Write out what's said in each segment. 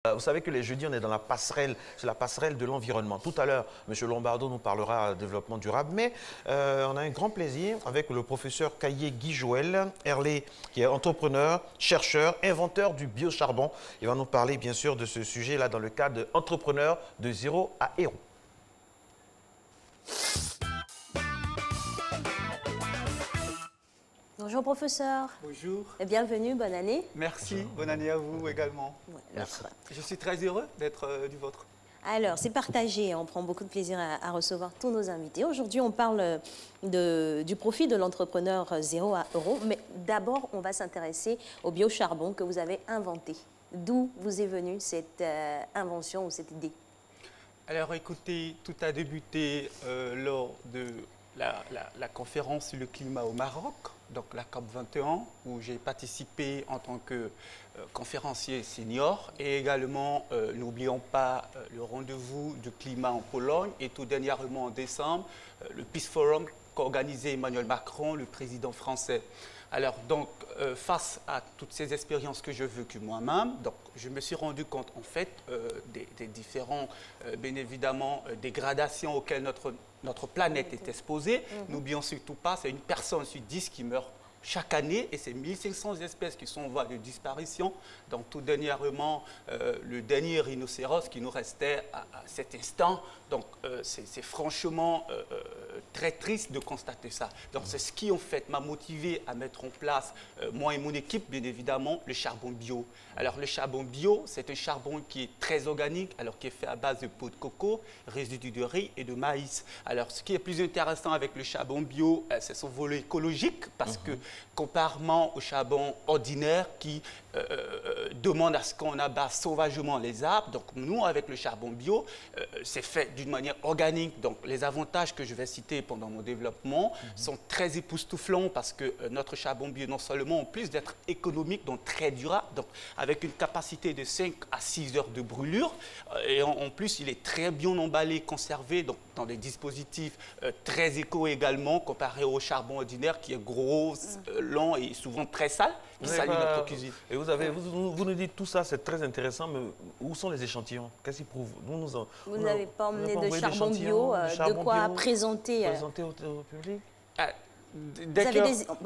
Vous savez que les jeudis, on est dans la passerelle, c'est la passerelle de l'environnement. Tout à l'heure, M. Lombardo nous parlera de développement durable, mais on a un grand plaisir avec le professeur Kaye Guy-Joël Herlé, qui est entrepreneur, chercheur, inventeur du biocharbon. Il va nous parler bien sûr de ce sujet-là dans le cadre d'entrepreneur de zéro à héros. Bonjour professeur. Bonjour. Et bienvenue, bonne année. Merci, bonne année à vous également. Merci. Je suis très heureux d'être du vôtre. Alors, c'est partagé, on prend beaucoup de plaisir à recevoir tous nos invités. Aujourd'hui, on parle du profit de l'entrepreneur 0 à euro, mais d'abord, on va s'intéresser au biocharbon que vous avez inventé. D'où vous est venue cette invention ou cette idée? Alors écoutez, tout a débuté lors de la conférence sur le climat au Maroc, donc la COP21, où j'ai participé en tant que conférencier senior. Et également, n'oublions pas le rendez-vous du climat en Pologne et tout dernièrement en décembre, le Peace Forum qu'a organisé Emmanuel Macron, le président français. Alors donc, face à toutes ces expériences que j'ai vécues moi-même, donc je me suis rendu compte en fait des différents, bien évidemment, dégradations auxquelles notre planète est exposée. N'oublions surtout pas, c'est une personne sur 10 qui meurt chaque année et c'est 1500 espèces qui sont en voie de disparition. Donc tout dernièrement, le dernier rhinocéros qui nous restait à cet instant. Donc c'est franchement très triste de constater ça. Donc c'est ce qui en fait m'a motivé à mettre en place, moi et mon équipe bien évidemment, le charbon bio. Alors le charbon bio, c'est un charbon qui est très organique, alors qui est fait à base de peau de coco, résidus de riz et de maïs. Alors ce qui est plus intéressant avec le charbon bio, c'est son volet écologique parce que comparément au charbon ordinaire qui demande à ce qu'on abatte sauvagement les arbres. Donc nous, avec le charbon bio, c'est fait d'une manière organique. Donc les avantages que je vais citer pendant mon développement sont très époustouflants parce que notre charbon bio, non seulement en plus d'être économique, donc très durable, donc avec une capacité de 5 à 6 heures de brûlure, et en plus il est très bien emballé, conservé, donc dans des dispositifs très éco également, comparé au charbon ordinaire qui est gros, lent et souvent très sale, qui salit notre cuisine. Et vous nous dites tout ça, c'est très intéressant, mais où sont les échantillons? Qu'est-ce qu'ils prouvent? Vous n'avez pas emmené de charbon bio, de quoi présenter au public? Vous avez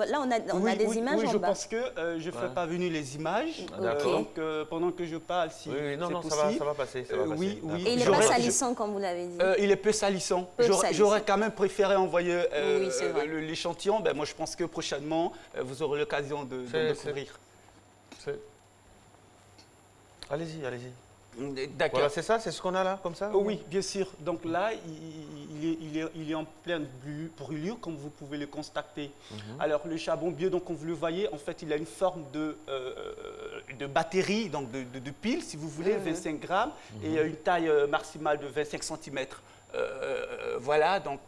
là, on a des images oui, en je bas. pense que je ne fais pas venir les images. Donc, pendant que je parle, si c'est possible. Ça va passer. Oui. Et il n'est pas salissant, comme vous l'avez dit. Il est peu salissant. J'aurais quand même préféré envoyer l'échantillon. Ben, moi, je pense que prochainement, vous aurez l'occasion de découvrir. Allez-y. D'accord. Voilà, c'est ça, c'est ce qu'on a là, comme ça? Oui, bien sûr. Donc là, il est en pleine brûlure, comme vous pouvez le constater. Alors, le charbon bio, donc, comme vous le voyez, en fait, il a une forme de batterie, donc de pile, si vous voulez, 25 grammes, et une taille maximale de 25 cm. Voilà, donc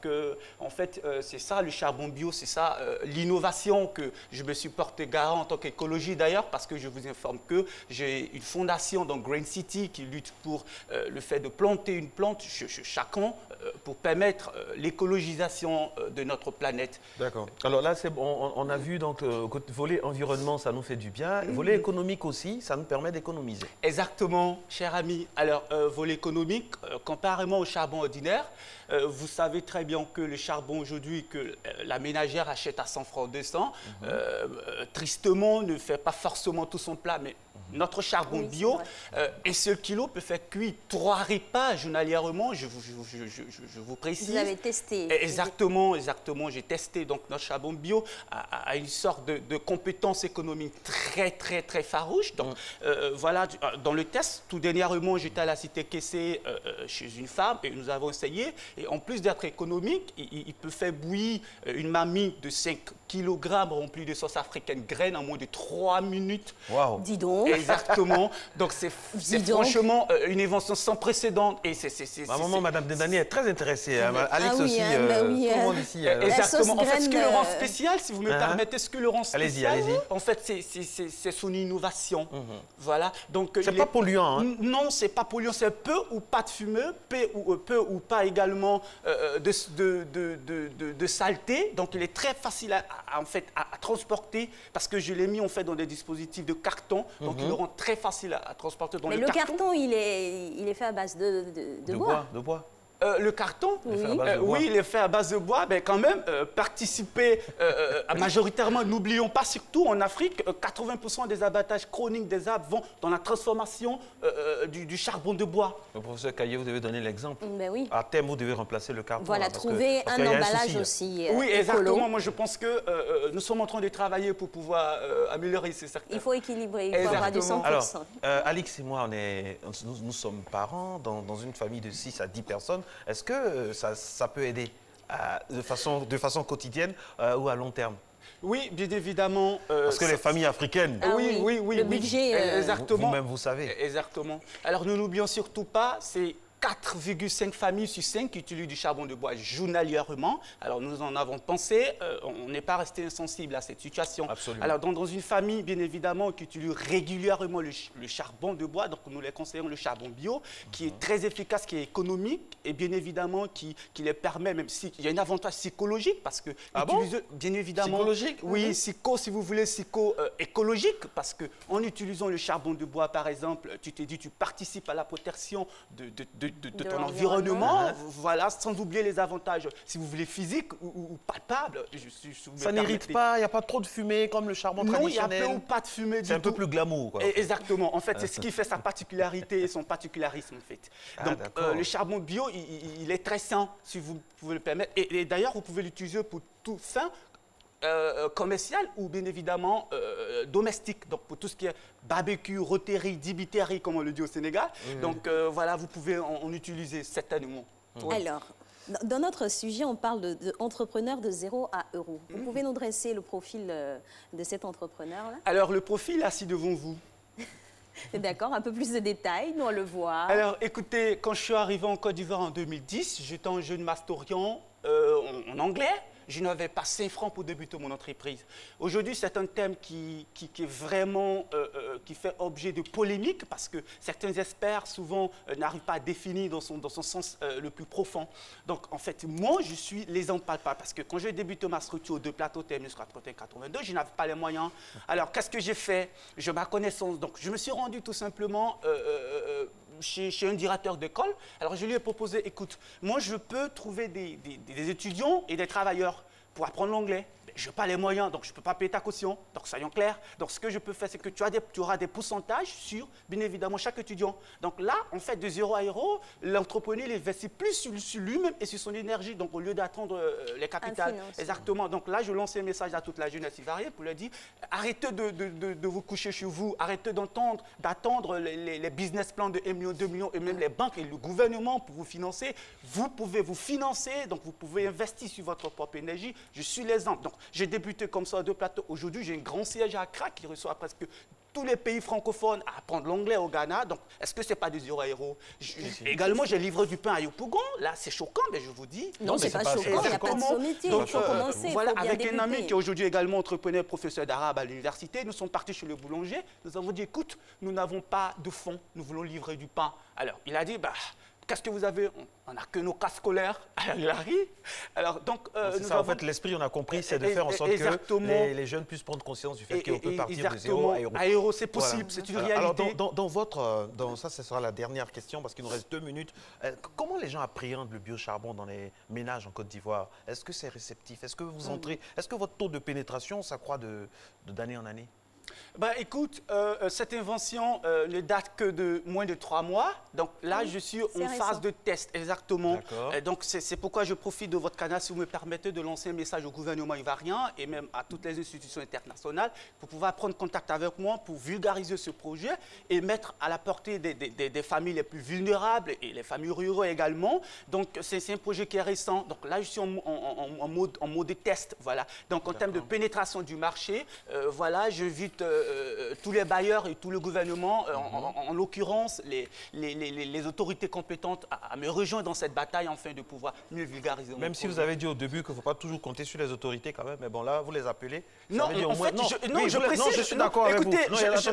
en fait, c'est ça le charbon bio, c'est ça l'innovation que je me suis porté garant en tant qu'écologie d'ailleurs, parce que je vous informe que j'ai une fondation, donc Green City, qui lutte pour le fait de planter une plante chaque an pour permettre l'écologisation de notre planète. D'accord. Alors là, c'est bon, on a vu donc volet environnement, ça nous fait du bien. Volet économique aussi, ça nous permet d'économiser. Exactement, cher ami. Alors, volet économique, comparément au charbon ordinaire, vous savez très bien que le charbon aujourd'hui que la ménagère achète à 100 francs 200, tristement ne fait pas forcément tout son plat, mais notre charbon bio, un seul kilo peut faire cuire 3 repas journalièrement, je vous précise. Vous avez testé? Exactement, j'ai testé. Donc notre charbon bio a une sorte de compétence économique très farouche. Donc voilà, dans le test, tout dernièrement, j'étais à la cité Kessé chez une femme et nous avons essayé. Et en plus d'être économique, il peut faire bouillir une mamie de 5 kg remplie de sauce africaine graine en moins de 3 minutes. Waouh! Dis donc! Exactement. Donc c'est franchement une invention sans précédent. Et maman, Madame Dendani est très intéressée. Alex aussi. Tout le monde ici. Exactement. En fait, ce qui le rend spécial, si vous me permettez, ce qui le rend spécial, allez-y. en fait, c'est son innovation. Voilà. Donc c'est pas polluant. Hein? Non, c'est pas polluant. C'est peu ou pas de fumée, peu ou pas également de saleté. Donc il est très facile en fait à transporter parce que je l'ai mis en fait dans des dispositifs de carton. Donc donc il le rend très facile à transporter dans Mais le le carton. carton, il est fait à base de bois. De bois. Le carton, Il est fait à base de bois. oui, il est fait à base de bois, mais quand même, participer majoritairement, n'oublions pas, surtout en Afrique, 80% des abattages chroniques des arbres vont dans la transformation du charbon de bois. Le professeur Caillé, vous devez donner l'exemple. Ben oui. À terme, vous devez remplacer le carton. Voilà, là, parce trouver parce un qu'il y a emballage souci, là. aussi Oui, écolo. exactement. Moi, je pense que nous sommes en train de travailler pour pouvoir améliorer ces secteurs. Il faut équilibrer, il faut avoir du 100%. Exactement. Alors, Alix et moi, nous sommes parents dans une famille de 6 à 10 personnes. Est-ce que ça peut aider de façon quotidienne ou à long terme? Oui, bien évidemment. Parce que les familles africaines, Ah oui, le budget, exactement. vous-même, vous savez. Exactement. Alors, nous n'oublions surtout pas, c'est 4,5 familles sur 5 qui utilisent du charbon de bois journalièrement. Alors, nous en avons pensé. On n'est pas resté insensible à cette situation. Absolument. Alors, dans une famille, bien évidemment, qui utilise régulièrement le charbon de bois, donc nous les conseillons le charbon bio, qui est très efficace, qui est économique et bien évidemment qui les permet, même s'il y a un avantage psychologique, parce que bien évidemment... Psychologique? Oui, si vous voulez, écologique, parce qu'en utilisant le charbon de bois, par exemple, tu t'es dit, tu participes à la protection de ton environnement, voilà, sans oublier les avantages, si vous voulez, physiques ou palpables. Ça n'irrite pas, il n'y a pas trop de fumée comme le charbon traditionnel. Non, il n'y a peu ou pas de fumée du tout. C'est un peu plus glamour, quoi. Exactement. En fait, c'est ce qui fait sa particularité et son particularisme, en fait. Donc, le charbon bio, il est très sain, si vous pouvez le permettre. Et d'ailleurs, vous pouvez l'utiliser pour tout fin commercial ou bien évidemment domestique, donc pour tout ce qui est barbecue, rôterie, dibiterie, comme on le dit au Sénégal. Donc voilà, vous pouvez en utiliser certainement. Alors, dans notre sujet, on parle d'entrepreneur de 0 à euro. Vous pouvez nous dresser le profil de cet entrepreneur-là? Alors, le profil assis devant vous. D'accord, un peu plus de détails, nous on le voit. Alors, écoutez, quand je suis arrivé en Côte d'Ivoire en 2010, j'étais un jeune mastorian en anglais. Je n'avais pas 5 francs pour débuter mon entreprise. Aujourd'hui, c'est un thème qui est vraiment, qui fait objet de polémique parce que certains experts, souvent, n'arrivent pas à définir dans son sens le plus profond. Donc, en fait, moi, je suis l'exemple palpable parce que quand j'ai débuté ma structure de plateau terminus 82, je n'avais pas les moyens. Alors, qu'est-ce que j'ai fait? Je ma connaissance. Donc, je me suis rendu tout simplement chez un directeur d'école. Alors, je lui ai proposé, écoute, moi, je peux trouver des étudiants et des travailleurs pour apprendre l'anglais. Je n'ai pas les moyens, donc je ne peux pas payer ta caution. Donc, soyons clairs. Donc, ce que je peux faire, c'est que tu auras des pourcentages sur, bien évidemment, chaque étudiant. Donc là, en fait, de 0 à euro, l'entrepreneur investit plus sur lui-même et sur son énergie. Donc, au lieu d'attendre les capitales. Exactement. Donc là, je lance un message à toute la jeunesse ivoirienne pour leur dire, arrêtez de vous coucher chez vous. Arrêtez d'attendre les business plans de 1 million, 2 millions et même les banques et le gouvernement pour vous financer. Vous pouvez vous financer, donc vous pouvez investir sur votre propre énergie. Je suis l'exemple. Donc, j'ai débuté comme ça à 2 plateaux. Aujourd'hui, j'ai un grand siège à Accra qui reçoit presque tous les pays francophones à apprendre l'anglais au Ghana. Donc, est-ce que ce n'est pas de 0 à euro? Également, j'ai livré du pain à Yopougon. Là, c'est choquant, mais je vous dis. Non, c'est pas choquant, il n'y a pas de sommité. Il faut commencer. Voilà, avec un ami qui est aujourd'hui également entrepreneur, professeur d'arabe à l'université, nous sommes partis chez le boulanger. Nous avons dit, écoute, nous n'avons pas de fonds, nous voulons livrer du pain. Alors, il a dit, qu'est-ce que vous avez? On n'a que nos cas scolaires. Alors, il a ri. Alors, donc, c'est ça, en fait, l'esprit, on a compris, c'est de faire en sorte que les jeunes puissent prendre conscience du fait qu'on peut partir de 0 à euro. À euro, c'est possible, c'est une réalité. Alors, ça, ce sera la dernière question, parce qu'il nous reste 2 minutes. Comment les gens appréhendent le biocharbon dans les ménages en Côte d'Ivoire? Est-ce que c'est réceptif? Est-ce que vous entrez? Est-ce que votre taux de pénétration s'accroît d'année en année? Écoute, cette invention ne date que de moins de 3 mois. Donc là, je suis en phase de test, exactement. Donc c'est pourquoi je profite de votre canal, si vous me permettez, de lancer un message au gouvernement ivoirien et même à toutes les institutions internationales pour pouvoir prendre contact avec moi pour vulgariser ce projet et mettre à la portée des familles les plus vulnérables et les familles rurales également. Donc c'est un projet qui est récent. Donc là, je suis en mode de test. Voilà. Donc en termes de pénétration du marché, voilà, je vis tous les bailleurs et tout le gouvernement, en l'occurrence les autorités compétentes à me rejoindre dans cette bataille afin de pouvoir mieux vulgariser. Même si vous avez dit au début qu'il ne faut pas toujours compter sur les autorités quand même, mais bon là, vous les appelez. Non, je suis d'accord avec vous.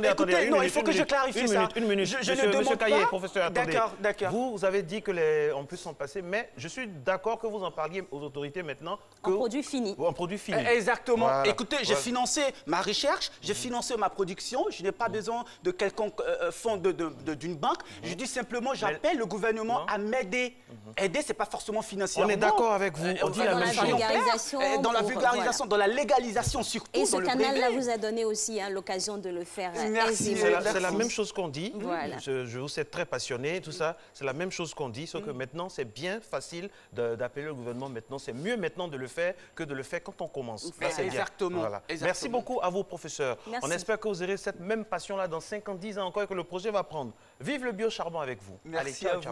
Attendez, il faut que je clarifie ça. Une minute, monsieur Caillé, professeur, attendez. D'accord. Vous avez dit qu'on peut s'en passer, mais je suis d'accord que vous en parliez aux autorités maintenant. En produit fini. En produit fini. Exactement. Écoutez, j'ai financé ma recherche, j'ai financé financer ma production, je n'ai pas besoin de quelconque fonds d'une banque. Je dis simplement, j'appelle le gouvernement à m'aider. Aider, ce n'est pas forcément financièrement. On est d'accord avec vous. On dit la même chose. Dans la vulgarisation, dans la légalisation surtout. Et ce canal-là vous a donné aussi l'occasion de le faire. Merci. C'est la même chose qu'on dit. Voilà. Je vous sais très passionné, tout ça. C'est la même chose qu'on dit, sauf que maintenant, c'est bien facile d'appeler le gouvernement maintenant. C'est mieux maintenant de le faire que de le faire quand on commence. Exactement. Voilà. Merci beaucoup à vous, professeurs. Merci. On espère que vous aurez cette même passion-là dans 5 ans, 10 ans encore et que le projet va prendre. Vive le biocharbon avec vous. Merci Allez, ciao, à vous. ciao.